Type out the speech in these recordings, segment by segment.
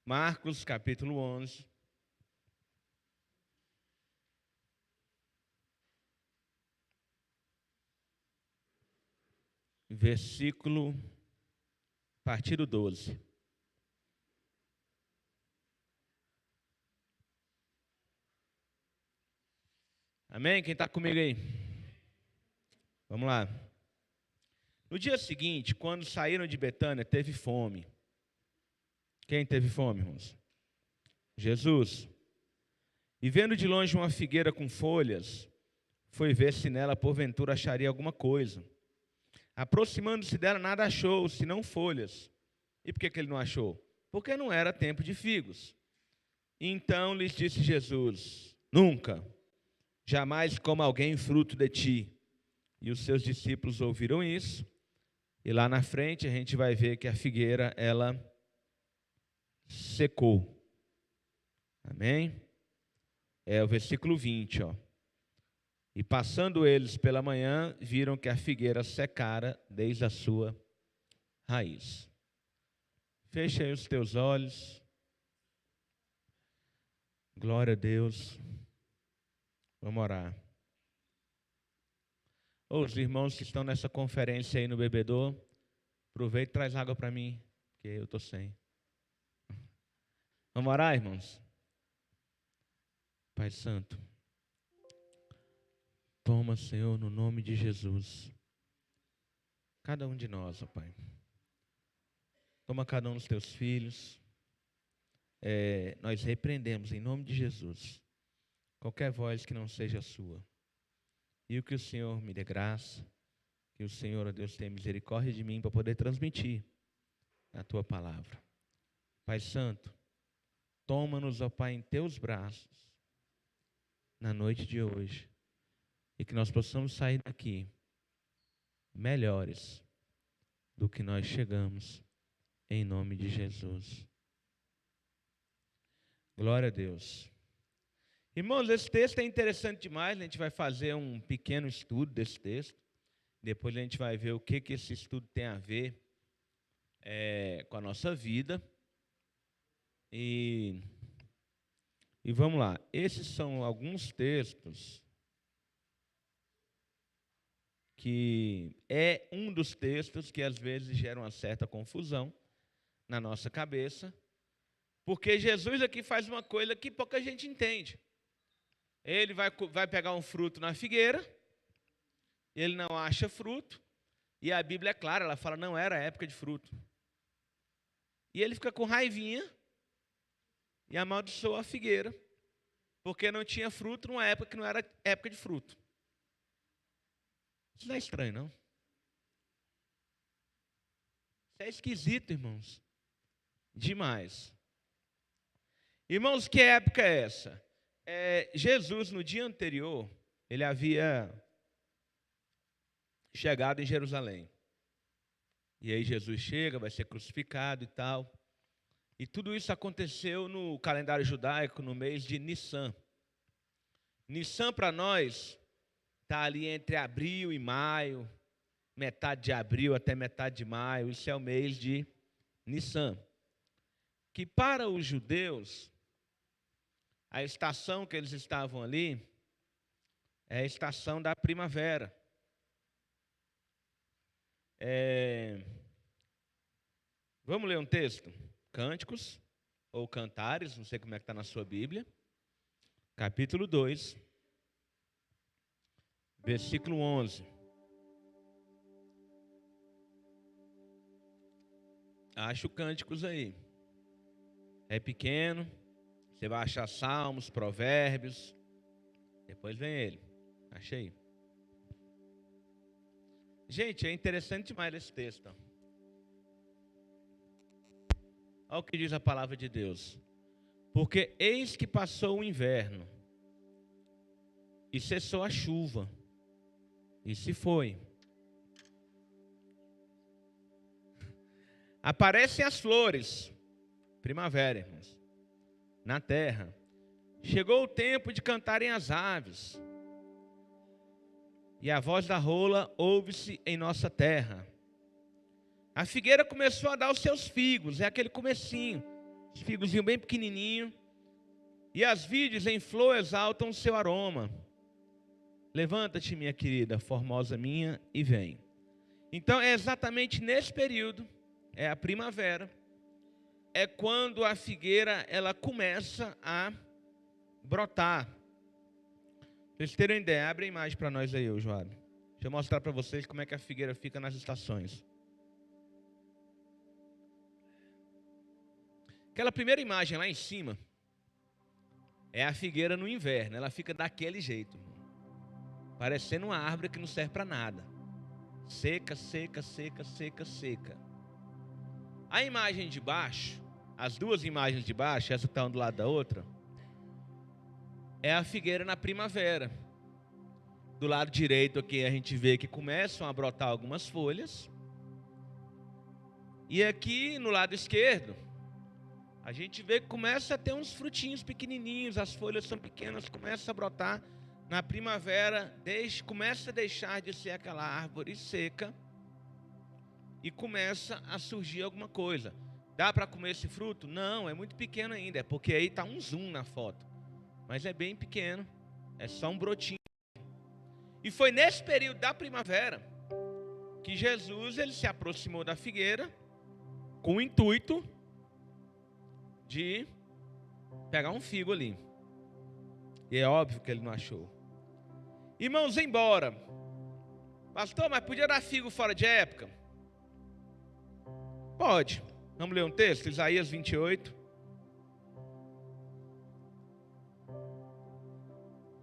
Marcos, capítulo 11. Versículo, a partir do 12. Amém? Quem está comigo aí? Vamos lá. No dia seguinte, quando saíram de Betânia, teve fome. Quem teve fome, irmãos? Jesus. E vendo de longe uma figueira com folhas, foi ver se nela porventura acharia alguma coisa. Aproximando-se dela, nada achou, senão folhas. E por que ele não achou? Porque não era tempo de figos. Então lhes disse Jesus: nunca, jamais coma alguém fruto de ti. E os seus discípulos ouviram isso. E lá na frente a gente vai ver que a figueira, ela secou. Amém? É o versículo 20, ó. E passando eles pela manhã, viram que a figueira secara desde a sua raiz. Fecha aí os teus olhos. Glória a Deus. Vamos orar. Os irmãos que estão nessa conferência aí no bebedouro, aproveita e traz água para mim, porque eu estou sem. Vamos orar, irmãos? Pai Santo, toma, Senhor, no nome de Jesus, cada um de nós, ó Pai. Toma cada um dos teus filhos. Nós repreendemos em nome de Jesus qualquer voz que não seja sua. E que o Senhor me dê graça, que o Senhor, ó Deus, tenha misericórdia de mim para poder transmitir a tua palavra. Pai Santo, toma-nos, ó Pai, em teus braços na noite de hoje, e que nós possamos sair daqui melhores do que nós chegamos, em nome de Jesus. Glória a Deus. Irmãos, esse texto é interessante demais. A gente vai fazer um pequeno estudo desse texto. Depois a gente vai ver o que esse estudo tem a ver com a nossa vida. E vamos lá. Esses são alguns textos que é um dos textos que às vezes geram uma certa confusão na nossa cabeça, porque Jesus aqui faz uma coisa que pouca gente entende. Ele vai pegar um fruto na figueira, ele não acha fruto, e a Bíblia é clara, ela fala, não era época de fruto. E ele fica com raivinha e amaldiçoa a figueira, porque não tinha fruto numa época que não era época de fruto. Isso não é estranho, não? Isso é esquisito, irmãos. Demais. Irmãos, que época é essa? Jesus, no dia anterior, ele havia chegado em Jerusalém. E aí Jesus chega, vai ser crucificado e tal. E tudo isso aconteceu no calendário judaico, no mês de Nissan. Nissan, para nós, está ali entre abril e maio, metade de abril até metade de maio. Isso é o mês de Nissan. Que para os judeus, a estação que eles estavam ali é a estação da primavera. Vamos ler um texto? Cânticos, ou Cantares, não sei como é que está na sua Bíblia. Capítulo 2, versículo 11. Acha o Cânticos aí. É pequeno. Você vai achar Salmos, Provérbios. Depois vem ele. Achei. Gente, é interessante demais esse texto. Olha o que diz a palavra de Deus. Porque eis que passou o inverno, e cessou a chuva, e se foi. Aparecem as flores, primavera, irmãos, na terra. Chegou o tempo de cantarem as aves, e a voz da rola ouve-se em nossa terra. a figueira começou a dar os seus figos, é aquele comecinho, os figozinhos bem pequenininho, e as vides em flor exaltam o seu aroma. Levanta-te, minha querida, formosa minha, e vem. Então é exatamente nesse período, é a primavera, é quando a figueira ela começa a brotar. Pra vocês terem ideia, abre a imagem para nós aí, Joab. Deixa eu mostrar para vocês como é que a figueira fica nas estações. Aquela primeira imagem lá em cima é a figueira no inverno. Ela fica daquele jeito, parecendo uma árvore que não serve para nada. Seca, seca, seca, seca, seca. A imagem de baixo, as duas imagens de baixo, essa está um do lado da outra, é a figueira na primavera. Do lado direito aqui a gente vê que começam a brotar algumas folhas. E aqui no lado esquerdo, a gente vê que começa a ter uns frutinhos pequenininhos, as folhas são pequenas, começa a brotar. Na primavera, começa a deixar de ser aquela árvore seca e começa a surgir alguma coisa. Dá para comer esse fruto? Não, é muito pequeno ainda, é porque aí está um zoom na foto. Mas é bem pequeno, é só um brotinho. E foi nesse período da primavera que Jesus ele se aproximou da figueira com o intuito de pegar um figo ali. E é óbvio que ele não achou. Irmãos, embora. Pastor, mas podia dar figo fora de época? Pode. Vamos ler um texto? Isaías 28.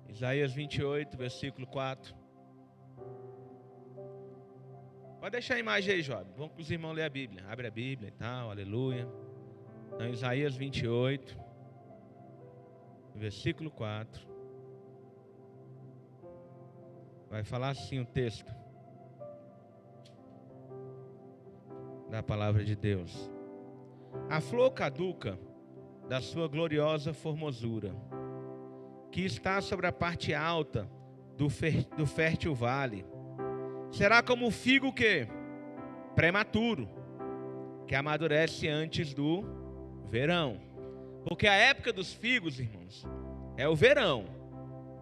Isaías 28, versículo 4. Pode deixar a imagem aí, Job. Vamos com os irmãos ler a Bíblia. Abre a Bíblia e tal, aleluia. Então, Isaías 28, versículo 4. Vai falar assim o texto da palavra de Deus. A flor caduca da sua gloriosa formosura, que está sobre a parte alta do fértil vale, será como o figo que prematuro, que amadurece antes do verão. Porque a época dos figos, irmãos, é o verão.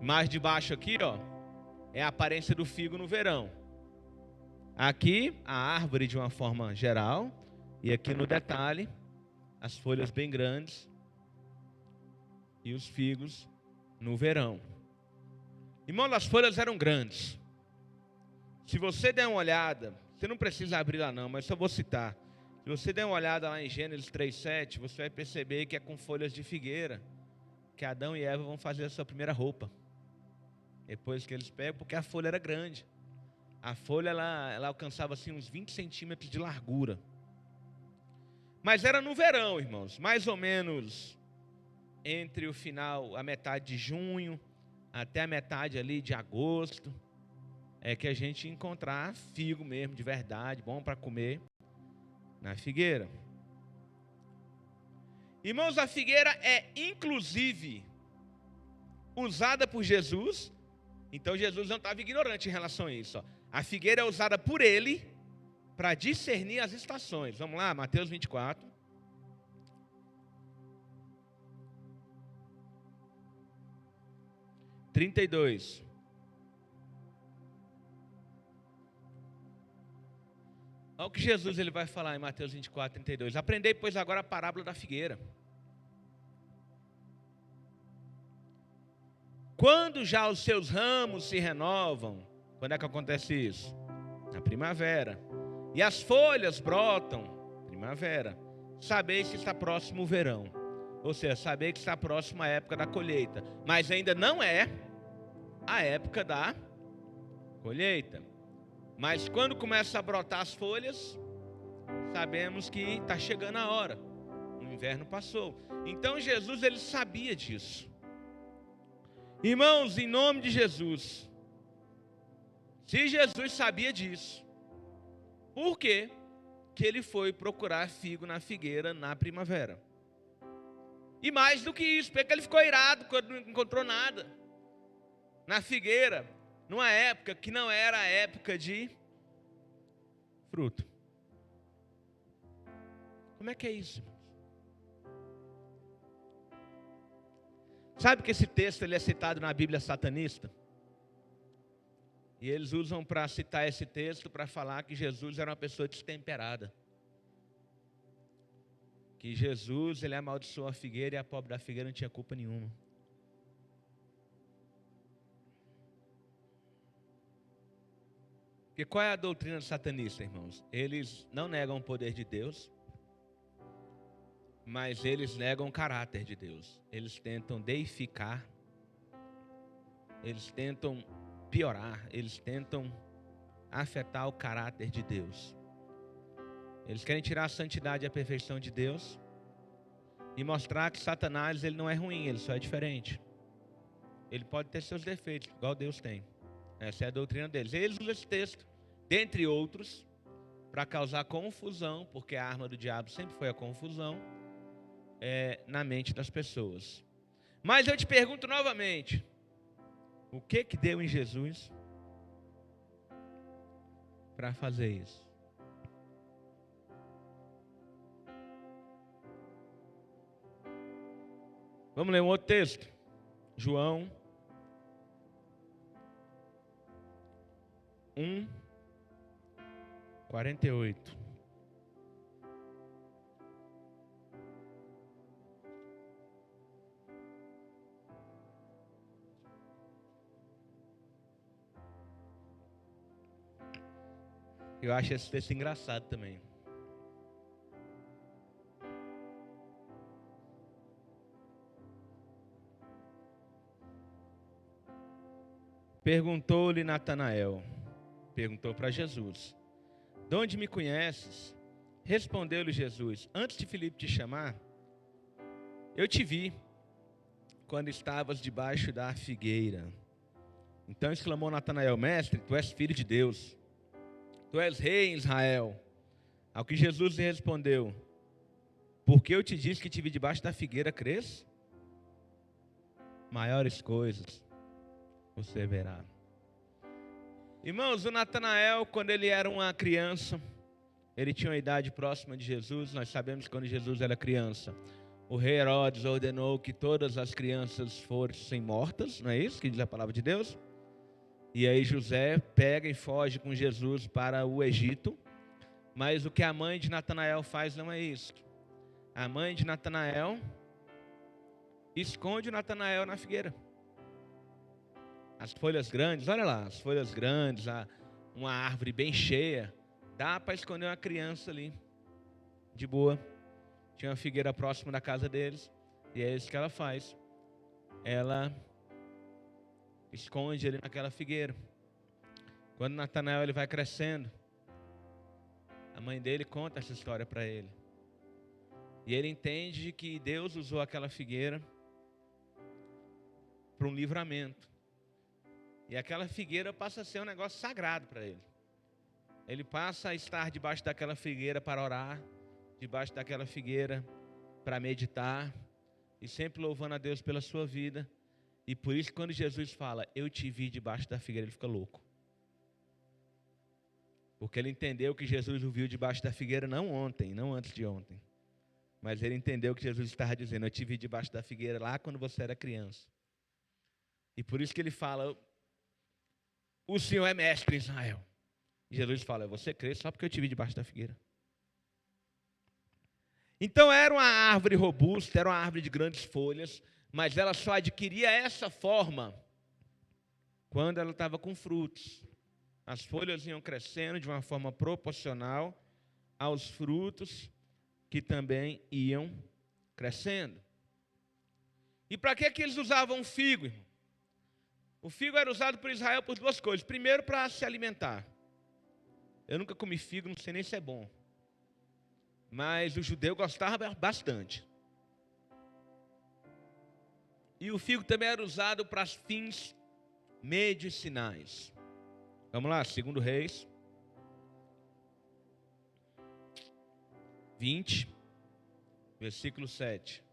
Mais de baixo aqui, ó, é a aparência do figo no verão. Aqui, a árvore de uma forma geral. E aqui no detalhe, as folhas bem grandes. E os figos no verão. Irmão, as folhas eram grandes. Se você der uma olhada, você não precisa abrir lá não, mas só vou citar. Se você der uma olhada lá em Gênesis 3:7, você vai perceber que é com folhas de figueira que Adão e Eva vão fazer a sua primeira roupa. Depois que eles pegam, porque a folha era grande. A folha ela alcançava assim uns 20 centímetros de largura. Mas era no verão, irmãos, mais ou menos entre o final, a metade de junho, até a metade ali de agosto, é que a gente encontrar figo mesmo, de verdade, bom para comer, na figueira. Irmãos, a figueira é inclusive usada por Jesus. Então Jesus não estava ignorante em relação a isso. Ó. A figueira é usada por ele para discernir as estações. Vamos lá, Mateus 24. (32). Olha o que Jesus ele vai falar em Mateus 24, 32. Aprendei, pois, agora a parábola da figueira. Quando já os seus ramos se renovam, quando é que acontece isso? Na primavera. E as folhas brotam, primavera. Sabeis que está próximo o verão. Ou seja, saber que está próximo a época da colheita. Mas ainda não é a época da colheita. Mas quando começa a brotar as folhas, sabemos que está chegando a hora. O inverno passou. Então Jesus ele sabia disso. Irmãos, em nome de Jesus, se Jesus sabia disso, por que ele foi procurar figo na figueira na primavera? E mais do que isso, porque ele ficou irado quando não encontrou nada na figueira, numa época que não era a época de fruto. Como é que é isso? Sabe que esse texto ele é citado na Bíblia satanista? E eles usam para citar esse texto para falar que Jesus era uma pessoa destemperada. Que Jesus, ele amaldiçoou a figueira e a pobre da figueira não tinha culpa nenhuma. Porque qual é a doutrina satanista, irmãos? Eles não negam o poder de Deus, mas eles negam o caráter de Deus. Eles tentam deificar, eles tentam piorar, eles tentam afetar o caráter de Deus. Eles querem tirar a santidade e a perfeição de Deus e mostrar que Satanás ele não é ruim, ele só é diferente. Ele pode ter seus defeitos, igual Deus tem. Essa é a doutrina deles. Eles usam esse texto, dentre outros, para causar confusão, porque a arma do diabo sempre foi a confusão, na mente das pessoas. Mas eu te pergunto novamente, o que deu em Jesus para fazer isso? Vamos ler um outro texto? João 1:48. Eu acho esse texto engraçado também. Perguntou-lhe Natanael, perguntou para Jesus: de onde me conheces? Respondeu-lhe Jesus: antes de Filipe te chamar, eu te vi quando estavas debaixo da figueira. Então exclamou Natanael: mestre, tu és filho de Deus, tu és rei em Israel. Ao que Jesus lhe respondeu: porque eu te disse que te vi debaixo da figueira, crês? Maiores coisas você verá. Irmãos, o Natanael, quando ele era uma criança, ele tinha uma idade próxima de Jesus. Nós sabemos que quando Jesus era criança, o rei Herodes ordenou que todas as crianças fossem mortas, não é isso que diz a palavra de Deus? E aí José pega e foge com Jesus para o Egito. Mas o que a mãe de Natanael faz não é isso. A mãe de Natanael esconde o Natanael na figueira. As folhas grandes, olha lá, as folhas grandes, uma árvore bem cheia, dá para esconder uma criança ali, de boa. Tinha uma figueira próxima da casa deles, e é isso que ela faz. Ela esconde ele naquela figueira. Quando Natanael ele vai crescendo, a mãe dele conta essa história para ele. E ele entende que Deus usou aquela figueira para um livramento. E aquela figueira passa a ser um negócio sagrado para ele. Ele passa a estar debaixo daquela figueira para orar, debaixo daquela figueira para meditar, e sempre louvando a Deus pela sua vida. E por isso quando Jesus fala, eu te vi debaixo da figueira, ele fica louco. Porque ele entendeu que Jesus o viu debaixo da figueira não ontem, não antes de ontem. Mas ele entendeu que Jesus estava dizendo, eu te vi debaixo da figueira lá quando você era criança. E por isso que ele fala, o Senhor é mestre em Israel. E Jesus fala, você crê só porque eu te vi debaixo da figueira. Então era uma árvore robusta, era uma árvore de grandes folhas, mas ela só adquiria essa forma quando ela estava com frutos. As folhas iam crescendo de uma forma proporcional aos frutos que também iam crescendo. E para que eles usavam figo, irmão? O figo era usado por Israel por duas coisas. Primeiro, para se alimentar. Eu nunca comi figo, não sei nem se é bom. Mas o judeu gostava bastante. E o figo também era usado para fins medicinais. Vamos lá, 2 Reis 20, versículo 7.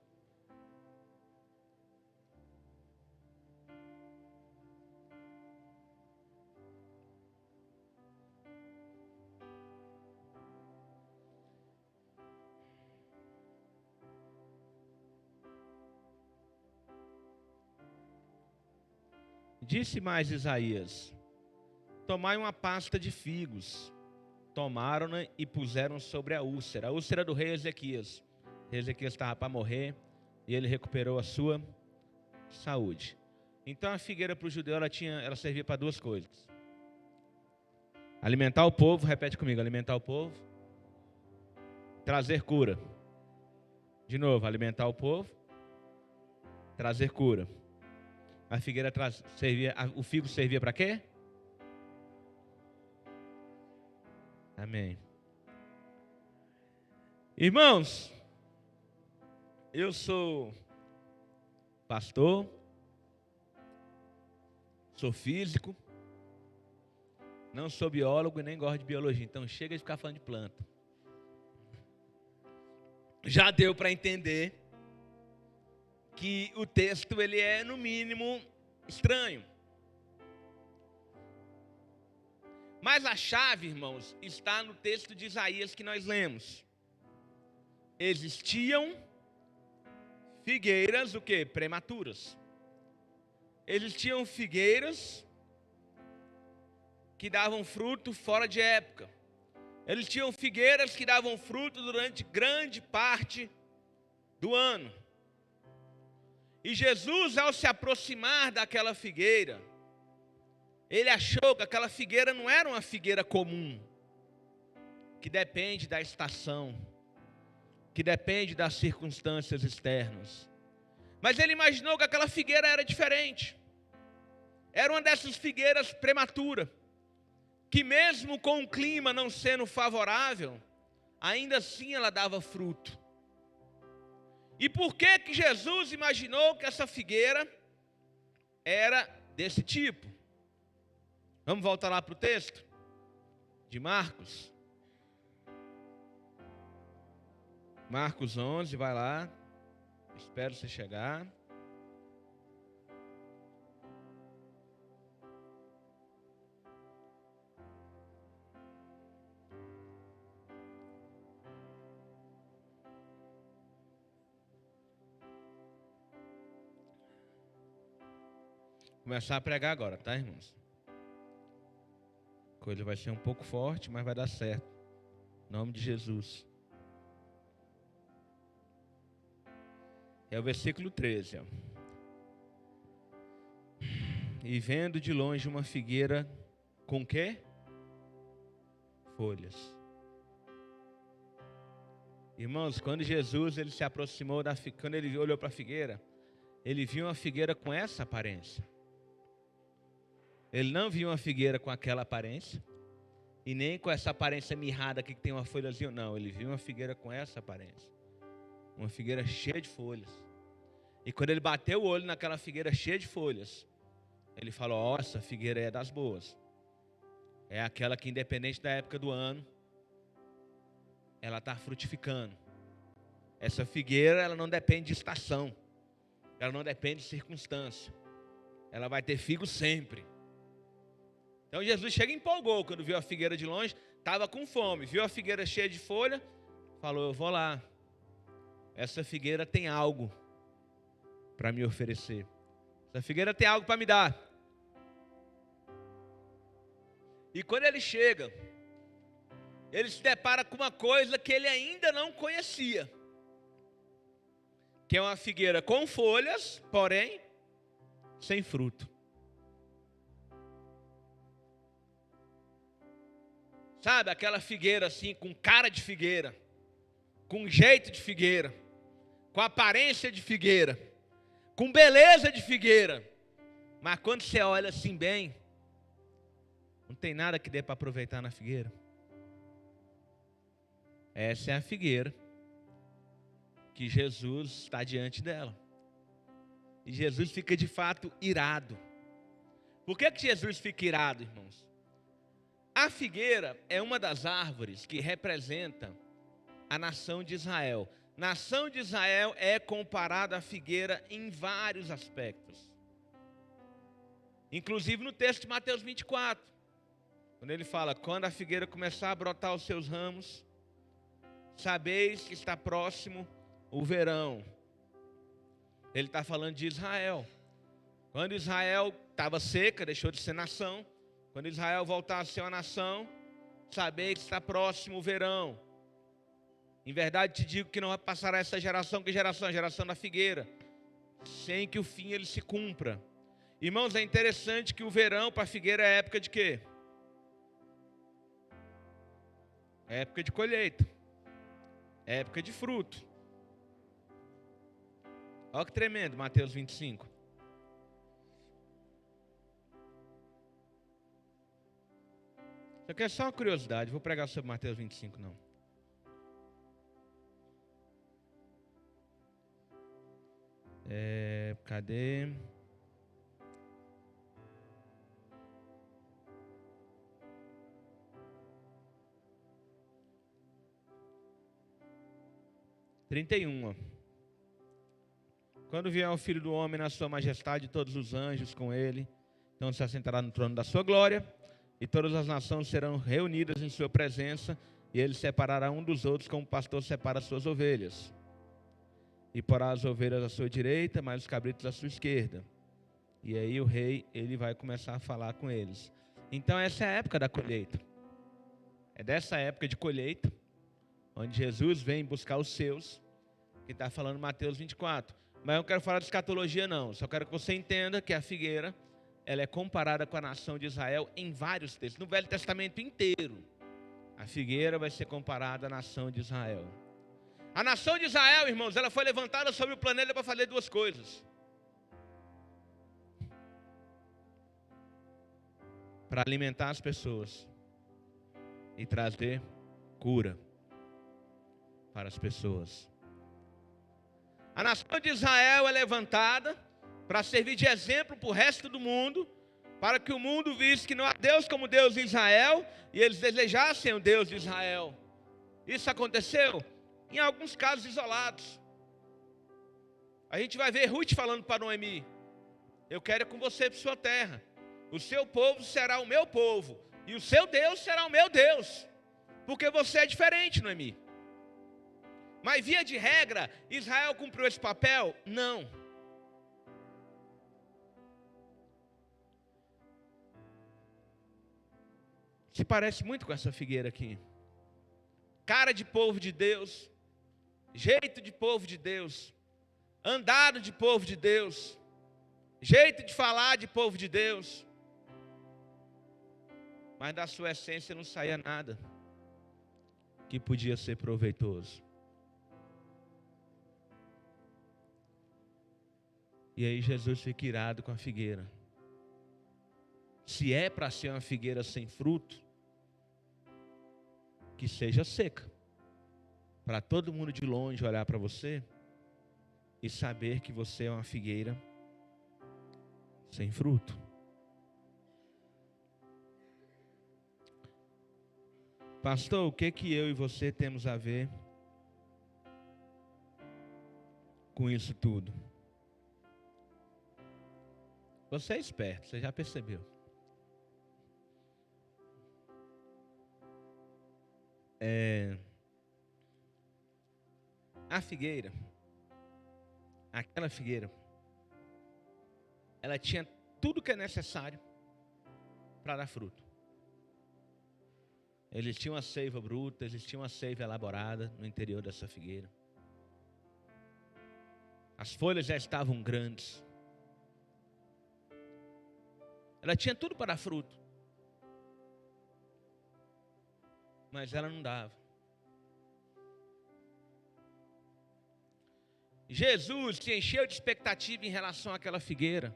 Disse mais Isaías: tomai uma pasta de figos. Tomaram-na e puseram sobre a úlcera do rei Ezequias. O rei Ezequias estava para morrer e ele recuperou a sua saúde. Então a figueira para o judeu ela servia para duas coisas: alimentar o povo, repete comigo, alimentar o povo, trazer cura. De novo, alimentar o povo, trazer cura. A figueira o figo servia para quê? Amém. Irmãos, eu sou pastor, sou físico, não sou biólogo e nem gosto de biologia, então chega de ficar falando de planta. Já deu para entender que o texto ele é no mínimo estranho. Mas a chave, irmãos, está no texto de Isaías que nós lemos. Existiam figueiras, o quê? Prematuras. Existiam figueiras que davam fruto fora de época. Existiam figueiras que davam fruto durante grande parte do ano. E Jesus, ao se aproximar daquela figueira, ele achou que aquela figueira não era uma figueira comum, que depende da estação, que depende das circunstâncias externas. Mas ele imaginou que aquela figueira era diferente. Era uma dessas figueiras prematuras, que mesmo com o clima não sendo favorável, ainda assim ela dava fruto. E por que Jesus imaginou que essa figueira era desse tipo? Vamos voltar lá para o texto de Marcos. Marcos 11, vai lá. Espero você chegar. Começar a pregar agora, tá, irmãos? A coisa vai ser um pouco forte, mas vai dar certo. Em nome de Jesus. É o versículo 13. Ó. E vendo de longe uma figueira com quê? Folhas. Irmãos, quando Jesus ele se aproximou quando ele olhou para a figueira, ele viu uma figueira com essa aparência. Ele não viu uma figueira com aquela aparência, e nem com essa aparência mirrada aqui que tem uma folhazinha, não. Ele viu uma figueira com essa aparência. Uma figueira cheia de folhas. E quando ele bateu o olho naquela figueira cheia de folhas, ele falou: ó, essa figueira é das boas. É aquela que, independente da época do ano, ela está frutificando. Essa figueira, ela não depende de estação. Ela não depende de circunstância. Ela vai ter figo sempre. Então Jesus chega e empolgou quando viu a figueira de longe, estava com fome, viu a figueira cheia de folha, falou: eu vou lá, essa figueira tem algo para me oferecer, essa figueira tem algo para me dar. E quando ele chega, ele se depara com uma coisa que ele ainda não conhecia, que é uma figueira com folhas, porém sem fruto. Sabe, aquela figueira assim, com cara de figueira, com jeito de figueira, com aparência de figueira, com beleza de figueira. Mas quando você olha assim bem, não tem nada que dê para aproveitar na figueira. Essa é a figueira que Jesus está diante dela. E Jesus fica de fato irado. Por que Jesus fica irado, irmãos? A figueira é uma das árvores que representa a nação de Israel. Nação de Israel é comparada à figueira em vários aspectos. Inclusive no texto de Mateus 24. Quando ele fala: quando a figueira começar a brotar os seus ramos, sabeis que está próximo o verão. Ele está falando de Israel. Quando Israel estava seca, deixou de ser nação. Quando Israel voltar a ser uma nação, saber que está próximo o verão. Em verdade te digo que não passará essa geração, que geração? A geração da figueira, sem que o fim ele se cumpra. Irmãos, é interessante que o verão para a figueira é época de quê? É época de colheita. É época de fruto. Olha que tremendo, Mateus 25. Isso aqui é só uma curiosidade, vou pregar sobre Mateus 25 não. Cadê? ó. Quando vier o Filho do Homem na sua majestade, todos os anjos com ele, então se assentará no trono da sua glória, e todas as nações serão reunidas em sua presença, e ele separará um dos outros como o pastor separa as suas ovelhas. E porá as ovelhas à sua direita, mas os cabritos à sua esquerda. E aí o rei, ele vai começar a falar com eles. Então essa é a época da colheita. É dessa época de colheita, onde Jesus vem buscar os seus, que está falando Mateus 24. Mas eu não quero falar de escatologia não, só quero que você entenda que a figueira, ela é comparada com a nação de Israel em vários textos. No Velho Testamento inteiro, a figueira vai ser comparada à nação de Israel. A nação de Israel, irmãos, ela foi levantada sobre o planeta para fazer duas coisas. Para alimentar as pessoas e trazer cura para as pessoas. A nação de Israel é levantada para servir de exemplo para o resto do mundo, para que o mundo visse que não há Deus como Deus de Israel, e eles desejassem o Deus de Israel. Isso aconteceu em alguns casos isolados. A gente vai ver Ruth falando para Noemi: eu quero ir com você para sua terra, o seu povo será o meu povo, e o seu Deus será o meu Deus, porque você é diferente, Noemi. Mas via de regra, Israel cumpriu esse papel? Não. Se parece muito com essa figueira aqui. Cara de povo de Deus, jeito de povo de Deus, andado de povo de Deus, jeito de falar de povo de Deus. Mas da sua essência não saía nada que podia ser proveitoso. E aí Jesus fica irado com a figueira. Se é para ser uma figueira sem fruto, que seja seca. Para todo mundo de longe olhar para você e saber que você é uma figueira sem fruto. Pastor, o que eu e você temos a ver com isso tudo? Você é esperto, você já percebeu. A figueira, aquela figueira, ela tinha tudo que é necessário para dar fruto. Eles tinham uma seiva bruta, eles tinham uma seiva elaborada no interior dessa figueira. As folhas já estavam grandes. Ela tinha tudo para dar fruto. Mas ela não dava. Jesus se encheu de expectativa em relação àquela figueira,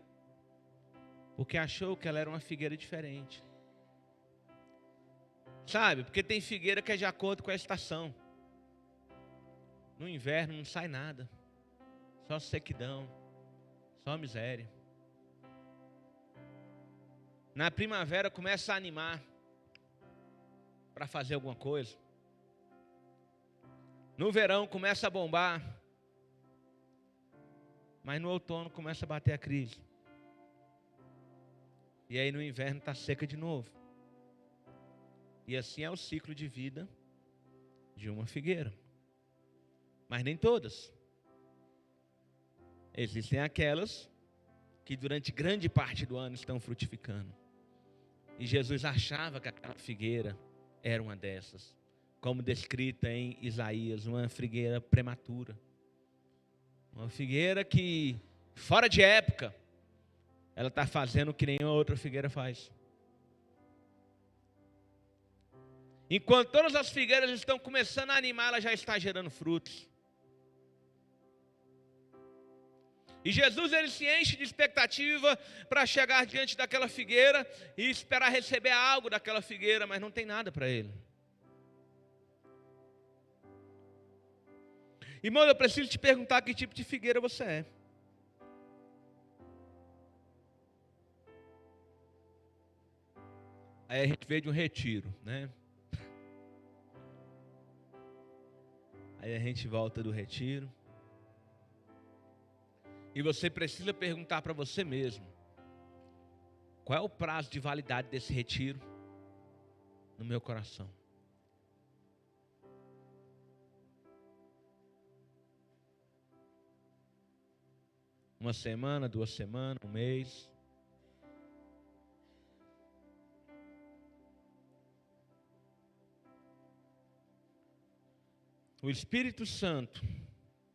porque achou que ela era uma figueira diferente. Sabe, porque tem figueira que é de acordo com a estação. No inverno não sai nada, só sequidão, só miséria. Na primavera começa a animar para fazer alguma coisa. No verão começa a bombar, mas no outono começa a bater a crise. E aí no inverno está seca de novo. E assim é o ciclo de vida de uma figueira. Mas nem todas. Existem aquelas que durante grande parte do ano estão frutificando. E Jesus achava que aquela figueira era uma dessas, como descrita em Isaías, uma figueira prematura. Uma figueira que, fora de época, ela está fazendo o que nenhuma outra figueira faz. Enquanto todas as figueiras estão começando a animar, ela já está gerando frutos. E Jesus, ele se enche de expectativa para chegar diante daquela figueira e esperar receber algo daquela figueira, mas não tem nada para ele. Irmão, eu preciso te perguntar que tipo de figueira você é. Aí a gente veio de um retiro, né? Aí a gente volta do retiro. E você precisa perguntar para você mesmo: qual é o prazo de validade desse retiro no meu coração? Uma semana, 2 semanas, um mês? O Espírito Santo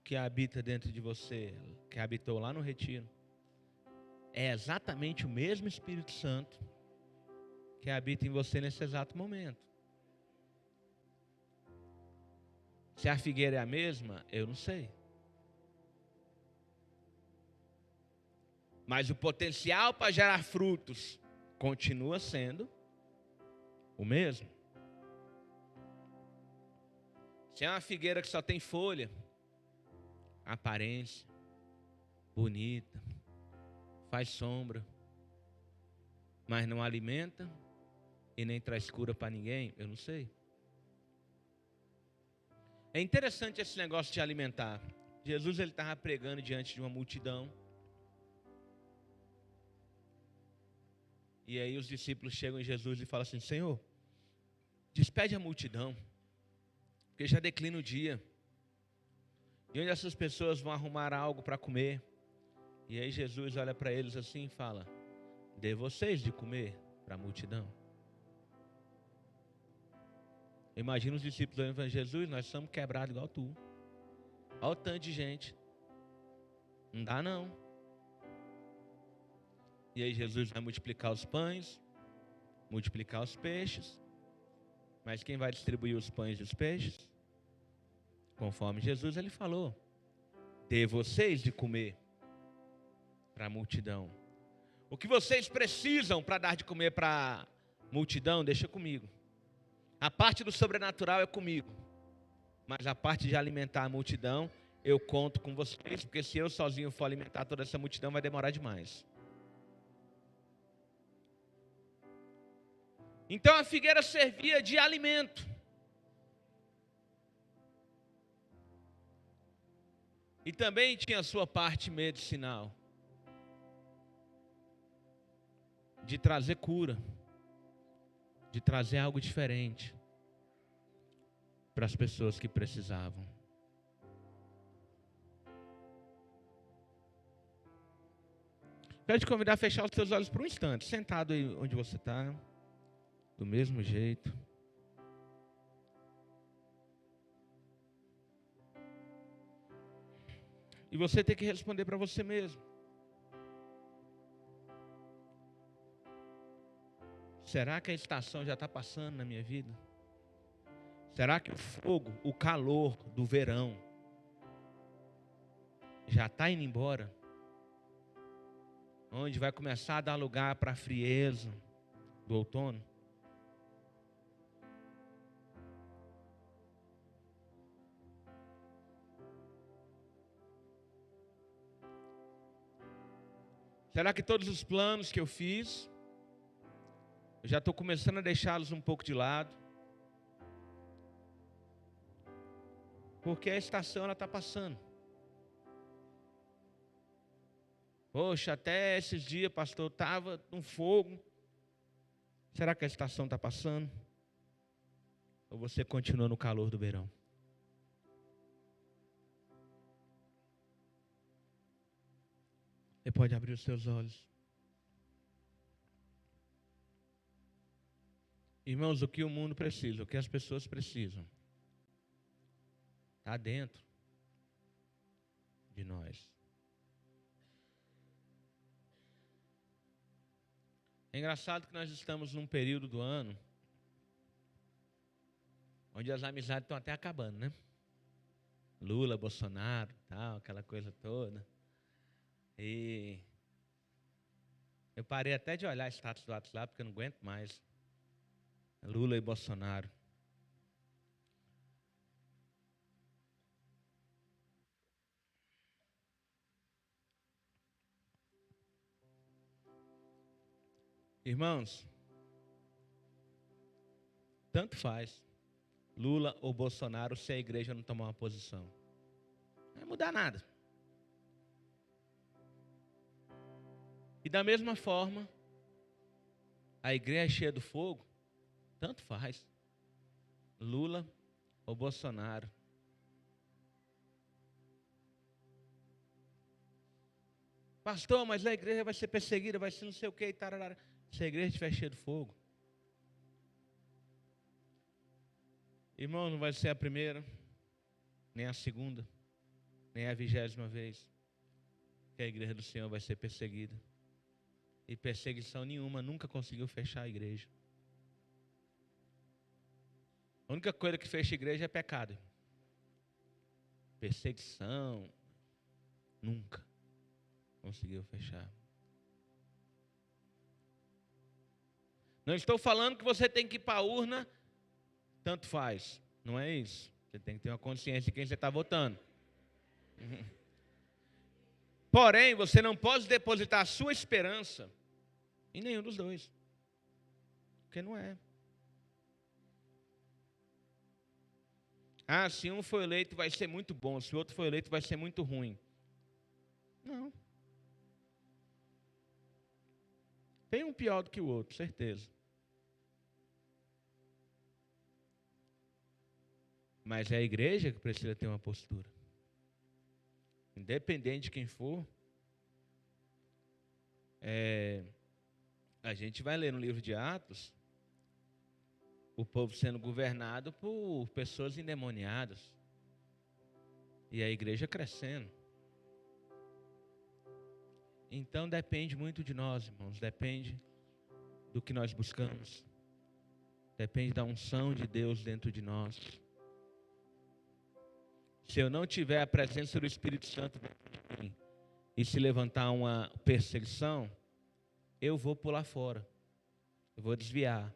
que habita dentro de você, que habitou lá no retiro, é exatamente o mesmo Espírito Santo que habita em você nesse exato momento. Se a figueira é a mesma, eu não sei. Mas o potencial para gerar frutos continua sendo o mesmo. Se é uma figueira que só tem folha, aparência, bonita, faz sombra, mas não alimenta e nem traz cura para ninguém, eu não sei. É interessante esse negócio de alimentar. Jesus, ele estava pregando diante de uma multidão. E aí os discípulos chegam em Jesus e falam assim: Senhor, despede a multidão, porque já declina o dia. E onde essas pessoas vão arrumar algo para comer? E aí Jesus olha para eles assim e fala: dê vocês de comer para a multidão. Imagina os discípulos olhando e falando: Jesus, nós somos quebrados igual tu. Olha o tanto de gente. Não dá não. E aí Jesus vai multiplicar os pães, multiplicar os peixes. Mas quem vai distribuir os pães e os peixes? Conforme Jesus ele falou: dê vocês de comer para a multidão. O que vocês precisam para dar de comer para a multidão, deixa comigo. A parte do sobrenatural é comigo. Mas a parte de alimentar a multidão, eu conto com vocês. Porque se eu sozinho for alimentar toda essa multidão, vai demorar demais. Então a figueira servia de alimento. E também tinha a sua parte medicinal. De trazer cura. De trazer algo diferente para as pessoas que precisavam. Quero te convidar a fechar os seus olhos por um instante, sentado aí onde você está, do mesmo jeito. E você tem que responder para você mesmo: será que a estação já está passando na minha vida? Será que o fogo, o calor do verão já está indo embora? Onde vai começar a dar lugar para a frieza do outono? Será que todos os planos que eu fiz, eu já estou começando a deixá-los um pouco de lado? Porque a estação ela está passando. Poxa, até esses dias, pastor, estava no fogo. Será que a estação está passando? Ou você continua no calor do verão? Você pode abrir os seus olhos. Irmãos, o que o mundo precisa, o que as pessoas precisam, está dentro de nós. É engraçado que nós estamos num período do ano onde as amizades estão até acabando, né? Lula, Bolsonaro, tal, aquela coisa toda. E eu parei até de olhar status do WhatsApp, porque eu não aguento mais. Lula e Bolsonaro. Irmãos, tanto faz, Lula ou Bolsonaro, se a igreja não tomar uma posição. Não vai mudar nada. E da mesma forma, a igreja é cheia do fogo, tanto faz, Lula ou Bolsonaro. Pastor, mas a igreja vai ser perseguida, vai ser não sei o que e tararara. Se a igreja estiver cheia de fogo, irmão, não vai ser a primeira, nem a segunda, nem a 20ª vez que a igreja do Senhor vai ser perseguida. E perseguição nenhuma nunca conseguiu fechar a igreja. A única coisa que fecha a igreja é pecado. Perseguição nunca conseguiu fechar. Não estou falando que você tem que ir para a urna, tanto faz. Não é isso. Você tem que ter uma consciência de quem você está votando. Porém, você não pode depositar a sua esperança em nenhum dos dois. Porque não é. Ah, se um for eleito vai ser muito bom, se o outro for eleito vai ser muito ruim. Não. Tem um pior do que o outro, certeza. Mas é a igreja que precisa ter uma postura. Independente de quem for, a gente vai ler no livro de Atos, o povo sendo governado por pessoas endemoniadas. E a igreja crescendo. Então depende muito de nós, irmãos. Depende do que nós buscamos. Depende da unção de Deus dentro de nós. Se eu não tiver a presença do Espírito Santo dentro de mim e se levantar uma perseguição, eu vou pular fora. Eu vou desviar.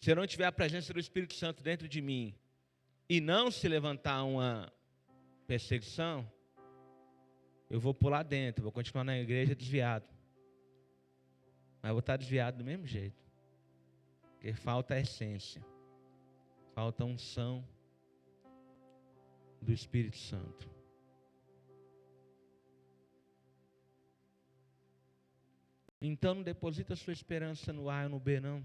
Se eu não tiver a presença do Espírito Santo dentro de mim e não se levantar uma perseguição, eu vou pular dentro, vou continuar na igreja desviado. Mas eu vou estar desviado do mesmo jeito. Porque falta a essência. Falta a unção do Espírito Santo. Então não deposita sua esperança no A ou no B, não.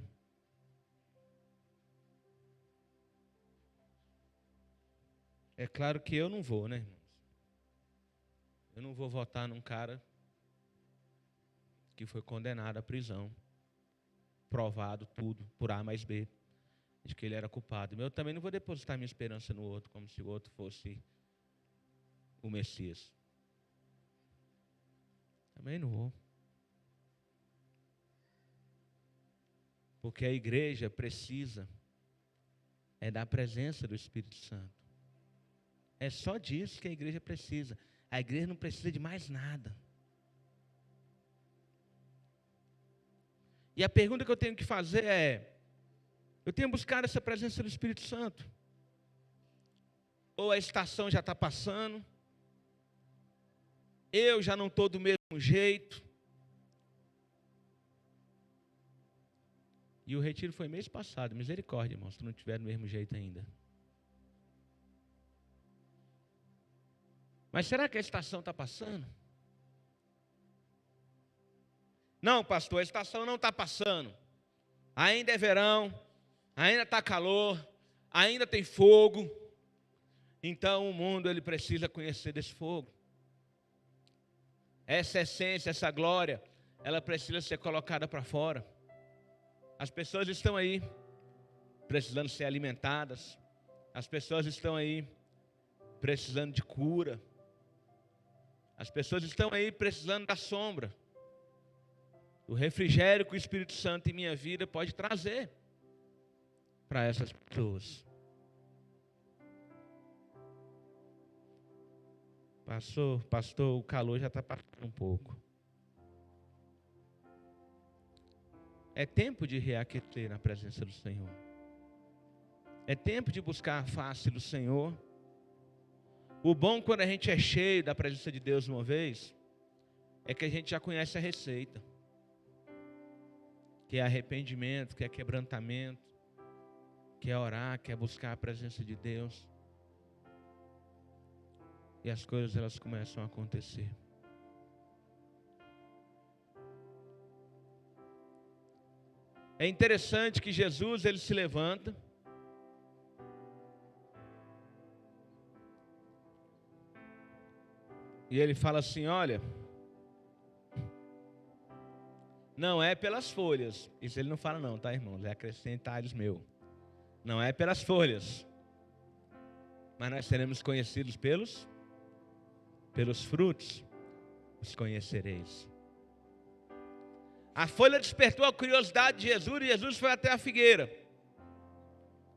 É claro que eu não vou, né, irmãos? Eu não vou votar num cara que foi condenado à prisão, provado tudo, por A mais B, de que ele era culpado. Eu também não vou depositar minha esperança no outro, como se o outro fosse o Messias. Também não vou. Porque a igreja precisa da presença do Espírito Santo. É só disso que a igreja precisa. A igreja não precisa de mais nada. E a pergunta que eu tenho que fazer é: eu tenho buscado essa presença do Espírito Santo? Ou a estação já está passando? Eu já não estou do mesmo jeito? E o retiro foi mês passado. Misericórdia, irmãos, se tu não estiver do mesmo jeito ainda. Mas será que a estação está passando? Não, pastor, a estação não está passando. Ainda é verão, ainda está calor, ainda tem fogo. Então o mundo ele precisa conhecer desse fogo. essa essência, essa glória, ela precisa ser colocada para fora. As pessoas estão aí precisando ser alimentadas. As pessoas estão aí precisando de cura. As pessoas estão aí precisando da sombra. O refrigério que o Espírito Santo em minha vida pode trazer para essas pessoas. Pastor, o calor já está passando um pouco. É tempo de reaquecer na presença do Senhor. É tempo de buscar a face do Senhor. O bom quando a gente é cheio da presença de Deus uma vez, é que a gente já conhece a receita. Que é arrependimento, que é quebrantamento, que é orar, que é buscar a presença de Deus. E as coisas elas começam a acontecer. É interessante que Jesus ele se levanta. E ele fala assim, olha, não é pelas folhas. Isso ele não fala não, tá, irmãos? É acrescentar-lhes meu. Não é pelas folhas. Mas nós seremos conhecidos pelos frutos. Os conhecereis. A folha despertou a curiosidade de Jesus e Jesus foi até a figueira.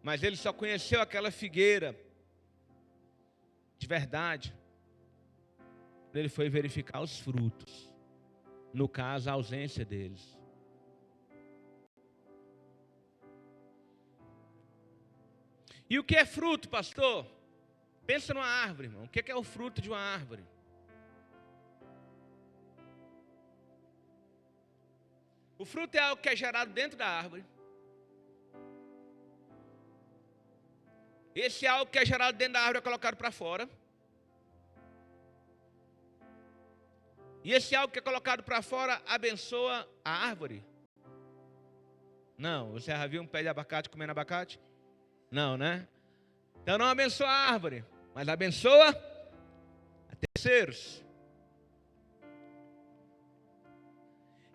Mas ele só conheceu aquela figueira de verdade. Ele foi verificar os frutos. No caso, a ausência deles. E o que é fruto, pastor? Pensa numa árvore, irmão. O que é o fruto de uma árvore? O fruto é algo que é gerado dentro da árvore. Esse algo que é gerado dentro da árvore é colocado para fora. E esse algo que é colocado para fora abençoa a árvore? Não. Você já viu um pé de abacate comendo abacate? Não, né? Então não abençoa a árvore, mas abençoa a terceiros.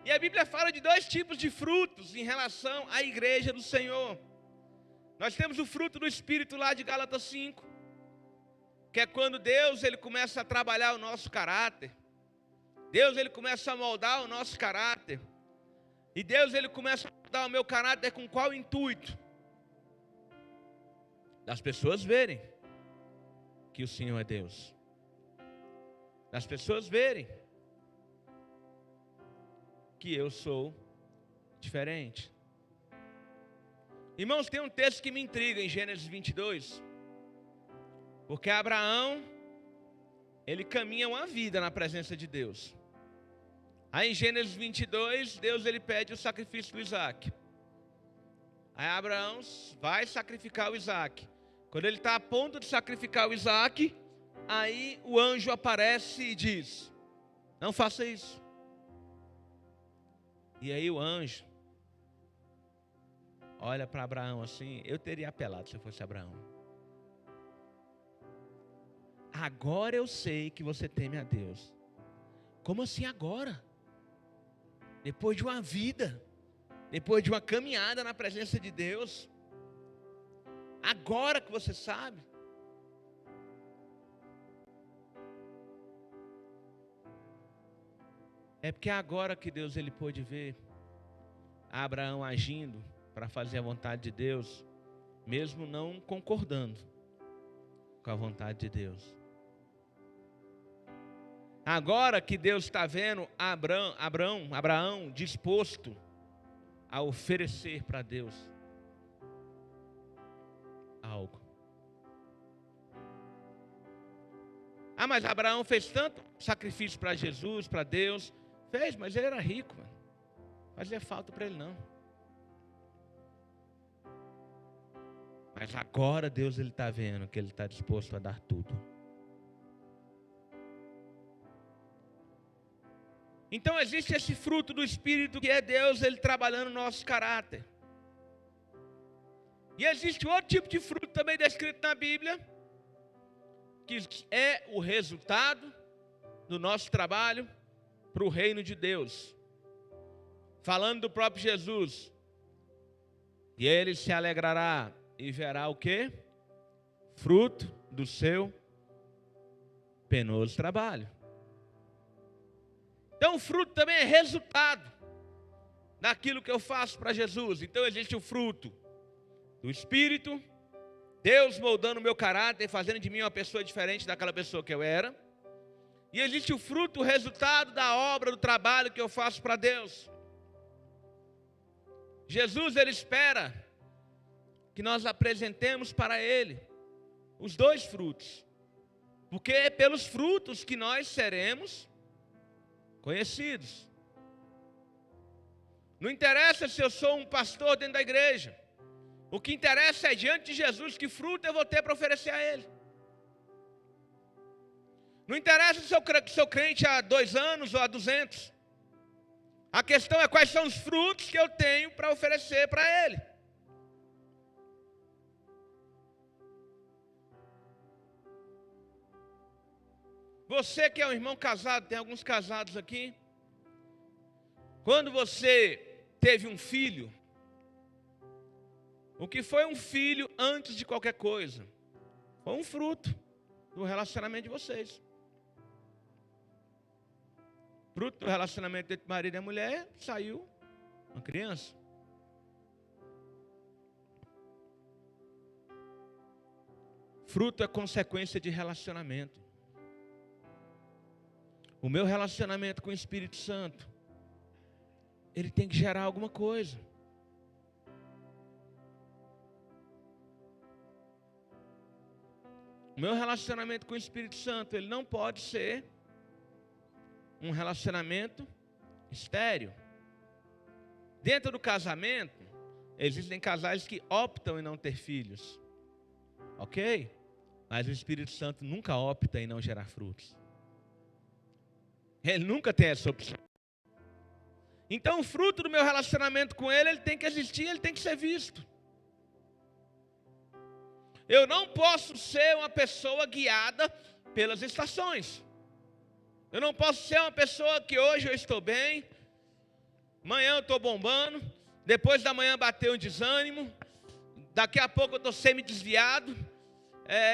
E a Bíblia fala de 2 tipos de frutos em relação à igreja do Senhor. Nós temos o fruto do Espírito lá de Gálatas 5, que é quando Deus ele começa a trabalhar o nosso caráter. Deus ele começa a moldar o nosso caráter. E Deus ele começa a moldar o meu caráter com qual intuito? Das pessoas verem que o Senhor é Deus. Das pessoas verem que eu sou diferente. Irmãos, tem um texto que me intriga em Gênesis 22. Porque Abraão, ele caminha uma vida na presença de Deus. Aí em Gênesis 22, Deus ele pede o sacrifício do Isaac. Aí Abraão vai sacrificar o Isaac. Quando ele está a ponto de sacrificar o Isaac, aí o anjo aparece e diz, não faça isso. E aí o anjo olha para Abraão assim, eu teria apelado se eu fosse Abraão. Agora eu sei que você teme a Deus. Como assim agora? Depois de uma vida, depois de uma caminhada na presença de Deus, agora que você sabe. É porque agora que Deus ele pôde ver Abraão agindo para fazer a vontade de Deus, mesmo não concordando com a vontade de Deus. Agora que Deus está vendo Abraão disposto a oferecer para Deus algo. Ah, mas Abraão fez tanto sacrifício para Jesus, para Deus. Fez, mas ele era rico, mano. Fazia falta para ele não. Mas agora Deus ele está vendo que ele está disposto a dar tudo. Então existe esse fruto do Espírito que é Deus ele trabalhando no nosso caráter. E existe outro tipo de fruto também descrito na Bíblia, que é o resultado do nosso trabalho para o reino de Deus. Falando do próprio Jesus. E ele se alegrará e verá o quê? Fruto do seu penoso trabalho. Então o fruto também é resultado daquilo que eu faço para Jesus. Então existe o fruto do Espírito, Deus moldando o meu caráter, fazendo de mim uma pessoa diferente daquela pessoa que eu era. E existe o fruto, o resultado da obra, do trabalho que eu faço para Deus. Jesus, ele espera que nós apresentemos para Ele os dois frutos. Porque é pelos frutos que nós seremos conhecidos. Não interessa se eu sou um pastor dentro da igreja. O que interessa é diante de Jesus que fruto eu vou ter para oferecer a Ele. Não interessa se eu sou crente há 2 anos ou há 200. A questão é quais são os frutos que eu tenho para oferecer para Ele. Você que é um irmão casado, tem alguns casados aqui. Quando você teve um filho, o que foi um filho antes de qualquer coisa? Foi um fruto do relacionamento de vocês. Fruto do relacionamento entre marido e mulher, saiu uma criança. Fruto é consequência de relacionamento. O meu relacionamento com o Espírito Santo, ele tem que gerar alguma coisa. O meu relacionamento com o Espírito Santo, ele não pode ser um relacionamento estéril. Dentro do casamento, existem casais que optam em não ter filhos. Ok? Mas o Espírito Santo nunca opta em não gerar frutos. Ele nunca tem essa opção. Então o fruto do meu relacionamento com Ele, ele tem que existir, ele tem que ser visto. Eu não posso ser uma pessoa guiada pelas estações. Eu não posso ser uma pessoa que hoje eu estou bem, amanhã eu estou bombando, depois da manhã bateu um desânimo, daqui a pouco eu estou semi-desviado,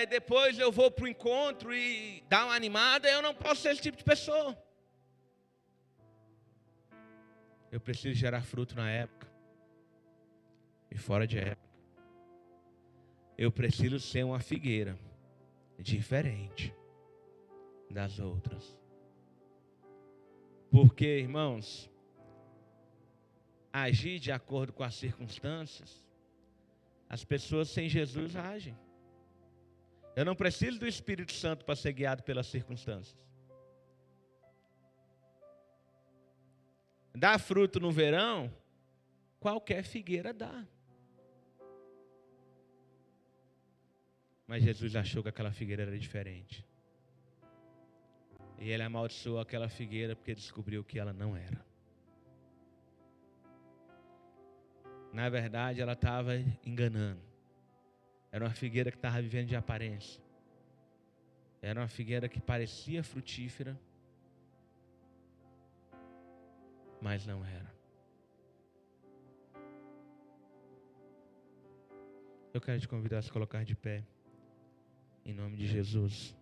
depois eu vou para o encontro e dar uma animada. Eu não posso ser esse tipo de pessoa. Eu preciso gerar fruto na época e fora de época. Eu preciso ser uma figueira diferente das outras. Porque, irmãos, agir de acordo com as circunstâncias, as pessoas sem Jesus agem. Eu não preciso do Espírito Santo para ser guiado pelas circunstâncias. Dá fruto no verão, qualquer figueira dá. Mas Jesus achou que aquela figueira era diferente. E ele amaldiçoou aquela figueira porque descobriu que ela não era. Na verdade, ela estava enganando. Era uma figueira que estava vivendo de aparência. Era uma figueira que parecia frutífera, mas não era. Eu quero te convidar a se colocar de pé, em nome de Jesus.